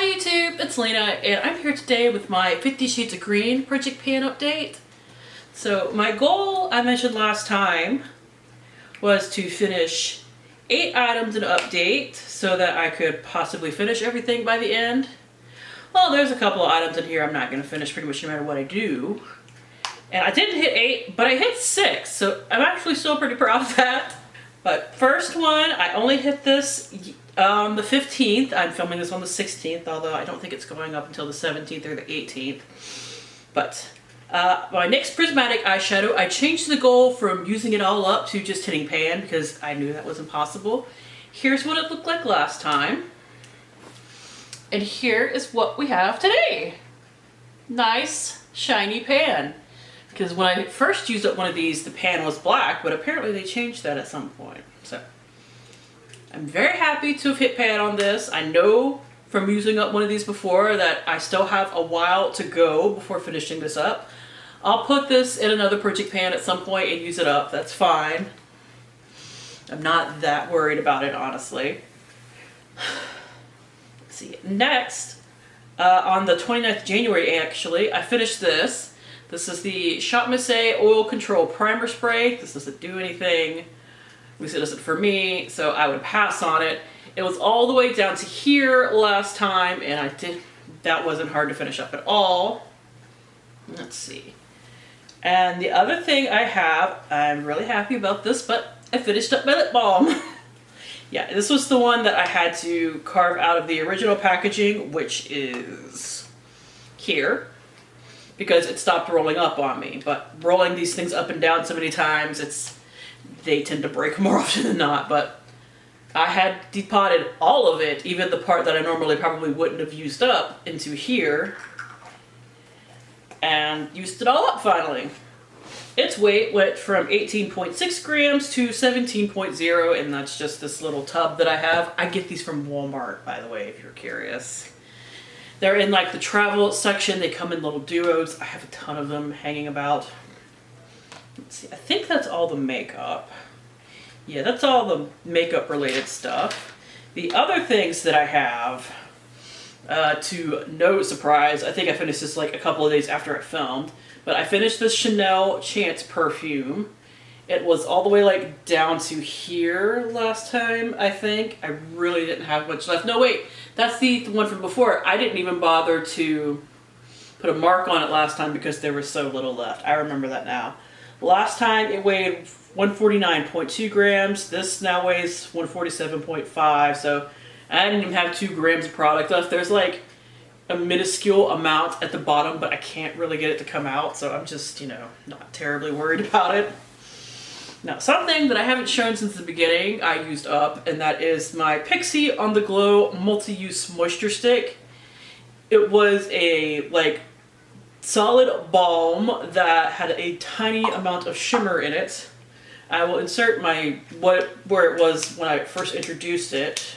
Hi YouTube, it's Lena, and I'm here today with my 50 Shades of Green project pan update. So my goal, I mentioned last time, was to finish 8 items in update so that I could possibly finish everything by the end. Well, there's a couple of items in here I'm not going to finish pretty much no matter what I do. And I didn't hit 8, but I hit 6, so I'm actually still pretty proud of that. But first one, I only hit this on the 15th. I'm filming this on the 16th, although I don't think it's going up until the 17th or the 18th. But my NYX Prismatic eyeshadow, I changed the goal from using it all up to just hitting pan because I knew that was impossible. Here's what it looked like last time. And here is what we have today. Nice, shiny pan. Because when I first used up one of these, the pan was black, but apparently they changed that at some point. So I'm very happy to have hit pan on this. I know from using up one of these before that I still have a while to go before finishing this up. I'll put this in another project pan at some point and use it up. That's fine. I'm not that worried about it, honestly. Let's see. Next, on the 29th of January, actually, I finished this. This is the Shop Miss Oil Control Primer Spray. This doesn't do anything. At least it doesn't for me, so I would pass on it. It was all the way down to here last time, and that wasn't hard to finish up at all. Let's see. And the other thing I have, I'm really happy about this, but I finished up my lip balm. Yeah, this was the one that I had to carve out of the original packaging, which is here, because it stopped rolling up on me. But rolling these things up and down so many times, they tend to break more often than not. But I had depotted all of it, even the part that I normally probably wouldn't have used up, into here, and used it all up finally. Its weight went from 18.6 grams to 17.0, and that's just this little tub that I have. I get these from Walmart, by the way, if you're curious. They're in like the travel section. They come in little duos. I have a ton of them hanging about. Let's see, I think that's all the makeup. Yeah, that's all the makeup related stuff. The other things that I have, to no surprise, I think I finished this like a couple of days after I filmed, but I finished this Chanel Chance perfume. It was all the way like down to here last time, I think. I really didn't have much left. No, wait, that's the one from before. I didn't even bother to put a mark on it last time because there was so little left. I remember that now. Last time it weighed 149.2 grams. This now weighs 147.5, so I didn't even have 2 grams of product left. There's like a minuscule amount at the bottom, but I can't really get it to come out, so I'm just, not terribly worried about it. Now, something that I haven't shown since the beginning, I used up, and that is my Pixi On The Glow Multi-Use Moisture Stick. It was a, solid balm that had a tiny amount of shimmer in it. I will insert where it was when I first introduced it.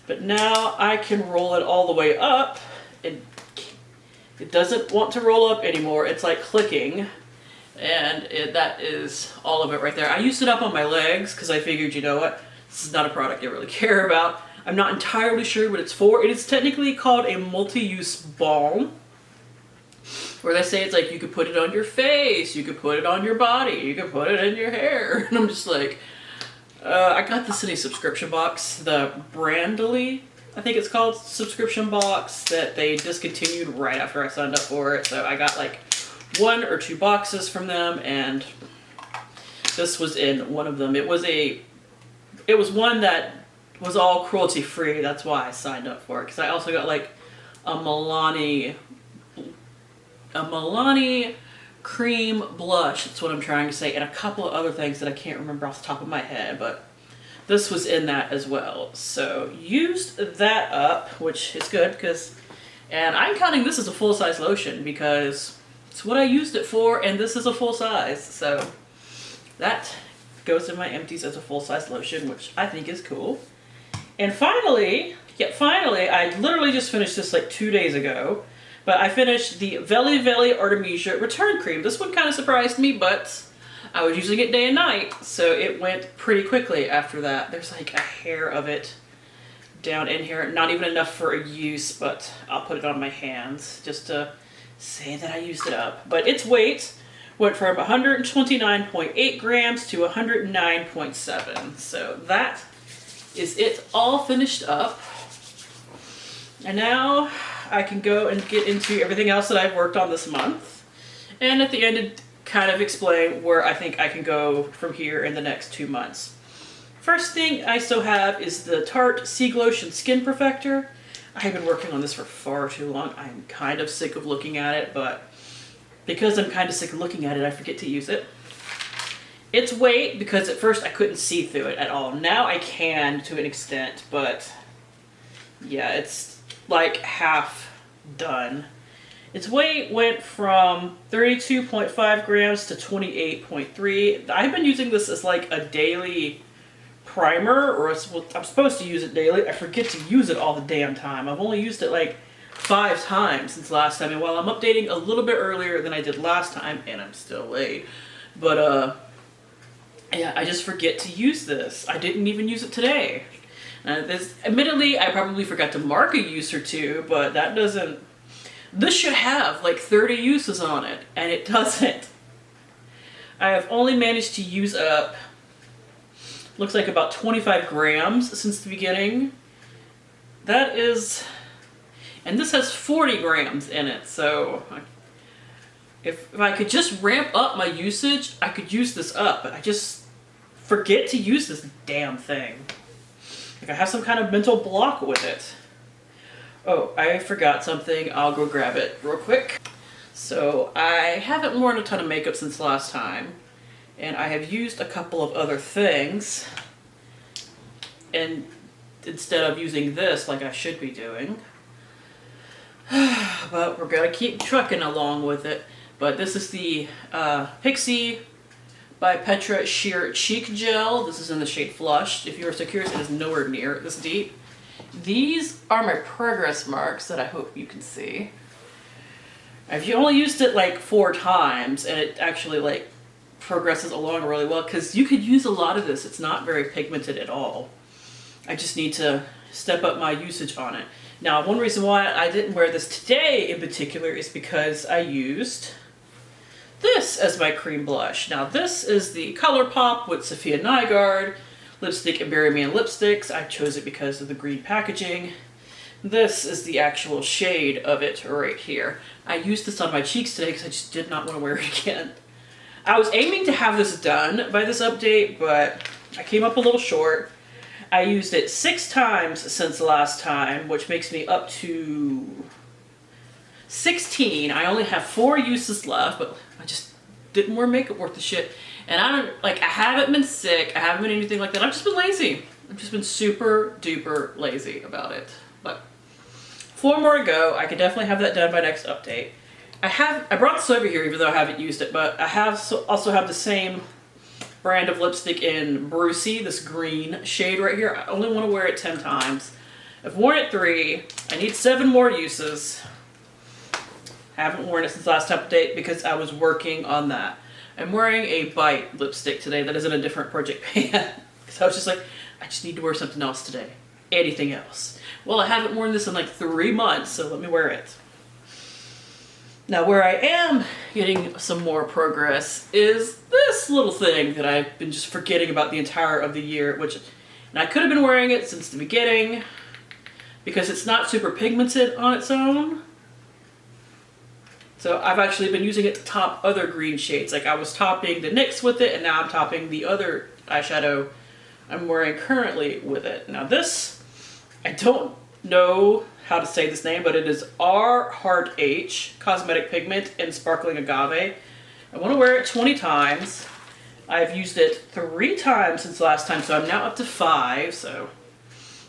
But now I can roll it all the way up. It doesn't want to roll up anymore. It's like clicking. And that is all of it right there. I used it up on my legs because I figured, you know what, this is not a product I really care about. I'm not entirely sure what it's for. It is technically called a multi-use balm, where they say it's like you could put it on your face, you could put it on your body, you could put it in your hair. And I'm just like, I got this in a subscription box, the Brandly, I think it's called, subscription box that they discontinued right after I signed up for it. So I got like 1 or 2 boxes from them, and this was in one of them. It was one that was all cruelty free. That's why I signed up for it, because I also got like a Milani cream blush, that's what I'm trying to say, and a couple of other things that I can't remember off the top of my head, but this was in that as well. So used that up, which is good, and I'm counting this as a full-size lotion because it's what I used it for, and this is a full size, so that goes in my empties as a full-size lotion, which I think is cool. And finally, I literally just finished this like 2 days ago, but I finished the Veli Veli Artemisia Return Cream. This one kind of surprised me, but I was using it day and night, so it went pretty quickly after that. There's like a hair of it down in here. Not even enough for a use, but I'll put it on my hands just to say that I used it up. But its weight went from 129.8 grams to 109.7. So that is it all finished up. And now I can go and get into everything else that I've worked on this month. And at the end, kind of explain where I think I can go from here in the next 2 months. First thing I still have is the Tarte Sea Glotion Skin Perfector. I have been working on this for far too long. I'm kind of sick of looking at it, but because I'm kind of sick of looking at it, I forget to use it. Its weight, because at first I couldn't see through it at all. Now I can to an extent, but yeah, it's like half done. Its weight went from 32.5 grams to 28.3. I've been using this as like a daily primer, or I'm supposed to use it daily. I forget to use it all the damn time. I've only used it like 5 times since last time, and while I'm updating a little bit earlier than I did last time, and I'm still late, but yeah, I just forget to use this. I didn't even use it today. Admittedly, I probably forgot to mark a use or two, but that doesn't... This should have like 30 uses on it, and it doesn't. I have only managed to use up, looks like about 25 grams since the beginning. That is, and this has 40 grams in it, so if I could just ramp up my usage, I could use this up, but I just forget to use this damn thing. Like I have some kind of mental block with it. Oh, I forgot something. I'll go grab it real quick. So I haven't worn a ton of makeup since last time, and I have used a couple of other things, and instead of using this like I should be doing, but we're gonna keep trucking along with it. But this is the Pixie by Petra Sheer Cheek Gel. This is in the shade Flushed. If you are so curious, it is nowhere near this deep. These are my progress marks that I hope you can see. I've only used it like 4 times, and it actually like progresses along really well, because you could use a lot of this. It's not very pigmented at all. I just need to step up my usage on it. Now, one reason why I didn't wear this today in particular is because I used this as my cream blush. Now, this is the ColourPop with Sophia Nygaard lipstick and Bury Me in lipsticks. I chose it because of the green packaging. This is the actual shade of it right here. I used this on my cheeks today because I just did not want to wear it again. I was aiming to have this done by this update, but I came up a little short. I used it 6 times since the last time, which makes me up to 16. I only have 4 uses left, but I just didn't wear makeup worth the shit. And I haven't been sick, I haven't been anything like that. I've just been lazy. I've just been super duper lazy about it. But 4 more to go. I can definitely have that done by next update. I brought this over here even though I haven't used it, but I also have the same brand of lipstick in Brucey, this green shade right here. I only want to wear it 10 times. I've worn it 3. I need 7 more uses. I haven't worn it since last update because I was working on that. I'm wearing a Bite lipstick today that is in a different project pan. Because I was just like, I just need to wear something else today. Anything else. Well, I haven't worn this in like 3 months, so let me wear it. Now, where I am getting some more progress is this little thing that I've been just forgetting about the entire of the year, and I could have been wearing it since the beginning because it's not super pigmented on its own. So I've actually been using it to top other green shades. Like I was topping the NYX with it, and now I'm topping the other eyeshadow I'm wearing currently with it. Now this, I don't know how to say this name, but it is R Heart H Cosmetic Pigment in Sparkling Agave. I want to wear it 20 times. I've used it 3 times since last time, so I'm now up to 5. So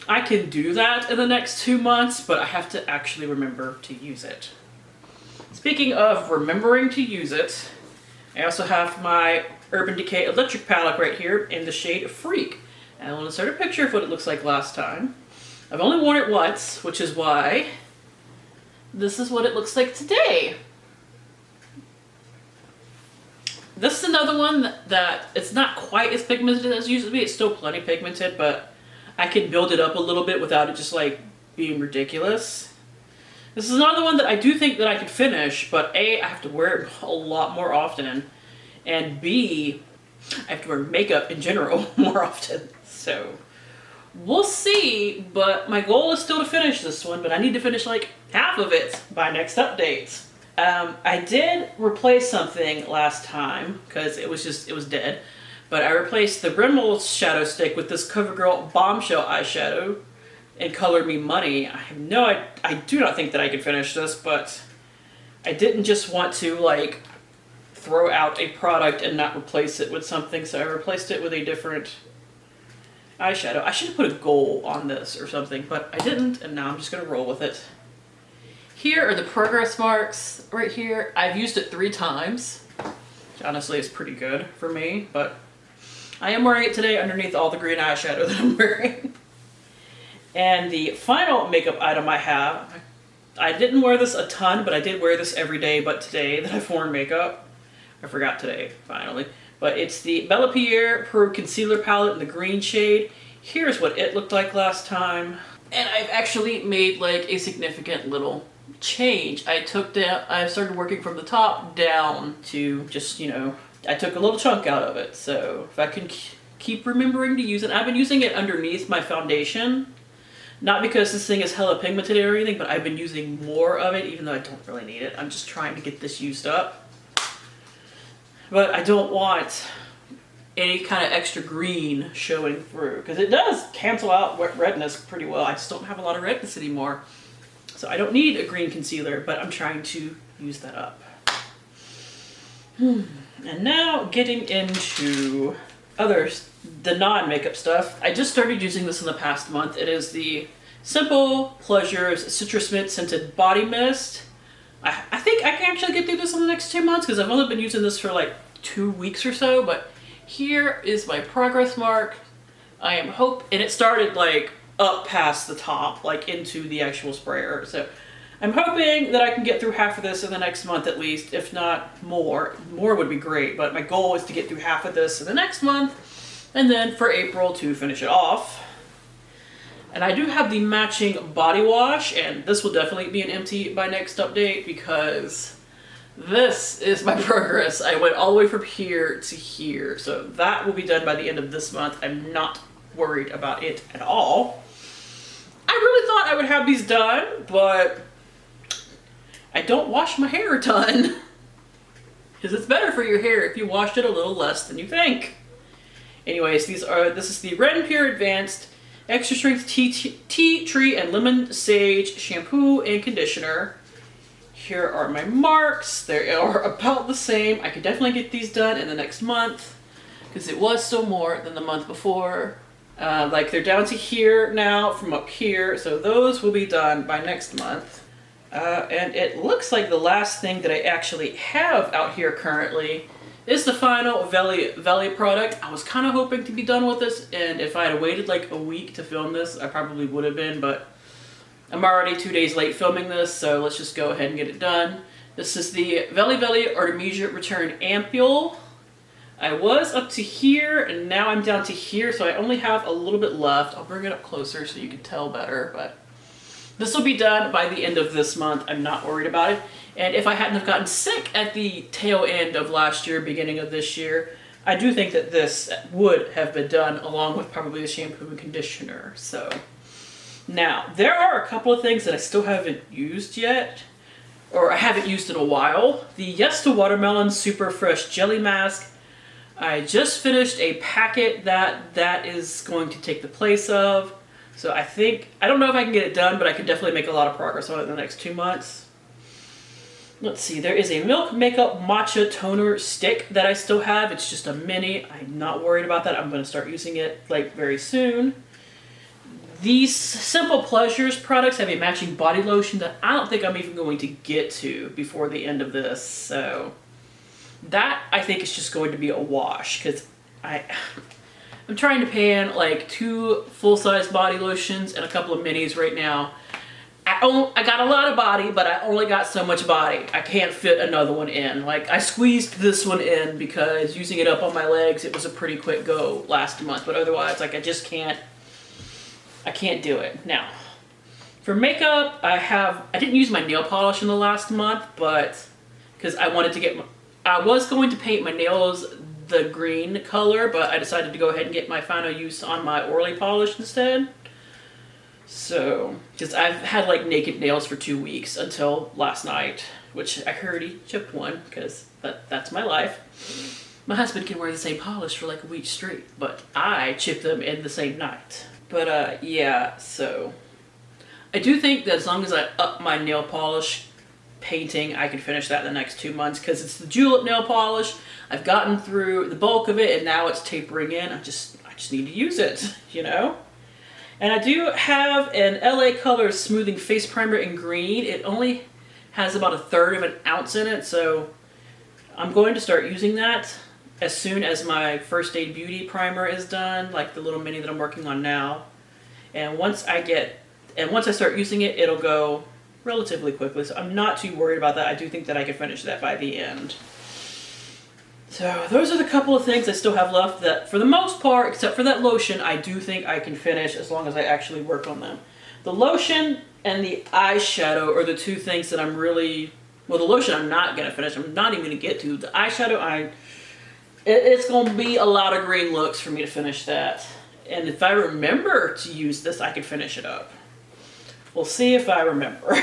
I can do that in the next 2 months, but I have to actually remember to use it. Speaking of remembering to use it, I also have my Urban Decay Electric Palette right here in the shade Freak. And I will insert a picture of what it looks like last time. I've only worn it once, which is why this is what it looks like today. This is another one that it's not quite as pigmented as it used to be. It's still plenty pigmented, but I can build it up a little bit without it just like being ridiculous. This is another one that I do think that I could finish, but A, I have to wear it a lot more often, and B, I have to wear makeup in general more often. So we'll see, but my goal is still to finish this one, but I need to finish like half of it by next update. I did replace something last time because it was dead, but I replaced the Rimmel shadow stick with this CoverGirl Bombshell eyeshadow in Color Me Money. I do not think that I could finish this, but I didn't just want to like throw out a product and not replace it with something, so I replaced it with a different eyeshadow. I should have put a goal on this or something, but I didn't, and now I'm just gonna roll with it. Here are the progress marks right here. I've used it 3 times, which honestly is pretty good for me, but I am wearing it today underneath all the green eyeshadow that I'm wearing. And the final makeup item I have, I didn't wear this a ton, but I did wear this every day but today that I've worn makeup. I forgot today, finally. But it's the Bella Pierre Pro Concealer Palette in the green shade. Here's what it looked like last time. And I've actually made like a significant little change. I started working from the top down to just, you know, I took a little chunk out of it. So if I can keep remembering to use it. I've been using it underneath my foundation. Not because this thing is hella pigmented or anything, but I've been using more of it even though I don't really need it. I'm just trying to get this used up. But I don't want any kind of extra green showing through because it does cancel out redness pretty well. I just don't have a lot of redness anymore. So I don't need a green concealer, but I'm trying to use that up. And now getting into the non-makeup stuff. I just started using this in the past month. It is the Simple Pleasures Citrus Mint Scented Body Mist. I think I can actually get through this in the next 2 months because I've only been using this for like 2 weeks or so, but here is my progress mark. And it started like up past the top, like into the actual sprayer. So I'm hoping that I can get through half of this in the next month at least, if not more. More would be great, but my goal is to get through half of this in the next month, and then for April to finish it off. And I do have the matching body wash, and this will definitely be an empty by next update because this is my progress. I went all the way from here to here, so that will be done by the end of this month. I'm not worried about it at all. I really thought I would have these done, but I don't wash my hair a ton because it's better for your hair if you washed it a little less than you think. Anyways, this is the Red & Pure Advanced Extra Strength Tea Tree and Lemon Sage Shampoo and Conditioner. Here are my marks. They are about the same. I could definitely get these done in the next month because it was still more than the month before. Like they're down to here now from up here, so those will be done by next month. And it looks like the last thing that I actually have out here currently is the final Valley product. I was kind of hoping to be done with this, and if I had waited like a week to film this, I probably would have been, but I'm already 2 days late filming this, so let's just go ahead and get it done. This is the Valley Artemisia Return Ampule. I was up to here, and now I'm down to here, so I only have a little bit left. I'll bring it up closer so you can tell better, but this will be done by the end of this month. I'm not worried about it. And if I hadn't have gotten sick at the tail end of last year, beginning of this year, I do think that this would have been done along with probably the shampoo and conditioner. So now, there are a couple of things that I still haven't used yet, or I haven't used in a while. The Yes to Watermelon Super Fresh Jelly Mask. I just finished a packet that is going to take the place of. So I don't know if I can get it done, but I can definitely make a lot of progress on it in the next 2 months. Let's see, there is a Milk Makeup Matcha Toner Stick that I still have. It's just a mini. I'm not worried about that. I'm going to start using it like very soon. These Simple Pleasures products have a matching body lotion that I don't think I'm even going to get to before the end of this. So that I think is just going to be a wash because I'm trying to pan like 2 full-size body lotions and a couple of minis right now. I got a lot of body, but I only got so much body. I can't fit another one in. Like, I squeezed this one in because using it up on my legs, it was a pretty quick go last month. But otherwise, like, I just can't I can't do it. Now, for makeup, I didn't use my nail polish in the last month, but because I wanted to get I was going to paint my nails the green color, but I decided to go ahead and get my final use on my Orly polish instead. So, because I've had like naked nails for 2 weeks until last night, which I already chipped one because that's my life. My husband can wear the same polish for like a week straight, but I chipped them in the same night. But yeah, so I do think that as long as I up my nail polish painting, I can finish that in the next 2 months because it's the julep nail polish. I've gotten through the bulk of it and now it's tapering in. I just need to use it, you know? And I do have an LA Colors Smoothing Face Primer in green. It only has about 1/3 of an ounce in it, so I'm going to start using that as soon as my First Aid Beauty primer is done, like the little mini that I'm working on now. And once I start using it, it'll go relatively quickly, so I'm not too worried about that. I do think that I can finish that by the end. So those are the couple of things I still have left that, for the most part, except for that lotion, I do think I can finish as long as I actually work on them. The lotion and the eyeshadow are the two things that I'm really... Well, the lotion I'm not going to finish. I'm not even going to get to. The eyeshadow, it's going to be a lot of green looks for me to finish that. And if I remember to use this, I can finish it up. We'll see if I remember.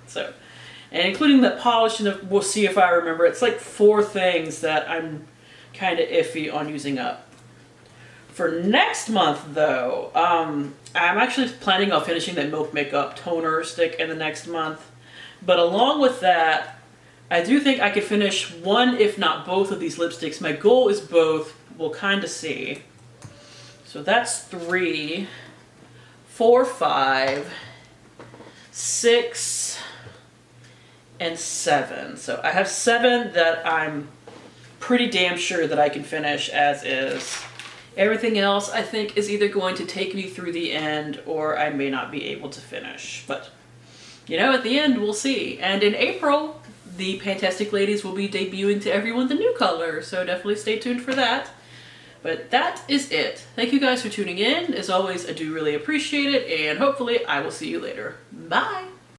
So, and including that polish, and we'll see if I remember. It's like 4 things that I'm kind of iffy on using up. For next month, though, I'm actually planning on finishing that Milk Makeup toner stick in the next month. But along with that, I do think I could finish one, if not both, of these lipsticks. My goal is both. We'll kind of see. So that's 3, 4, 5, 6, and 7. So I have 7 that I'm pretty damn sure that I can finish as is. Everything else, I think, is either going to take me through the end or I may not be able to finish. But, you know, at the end, we'll see. And in April, the PANtastic ladies will be debuting to everyone the new color, so definitely stay tuned for that. But that is it. Thank you guys for tuning in. As always, I do really appreciate it, and hopefully I will see you later. Bye!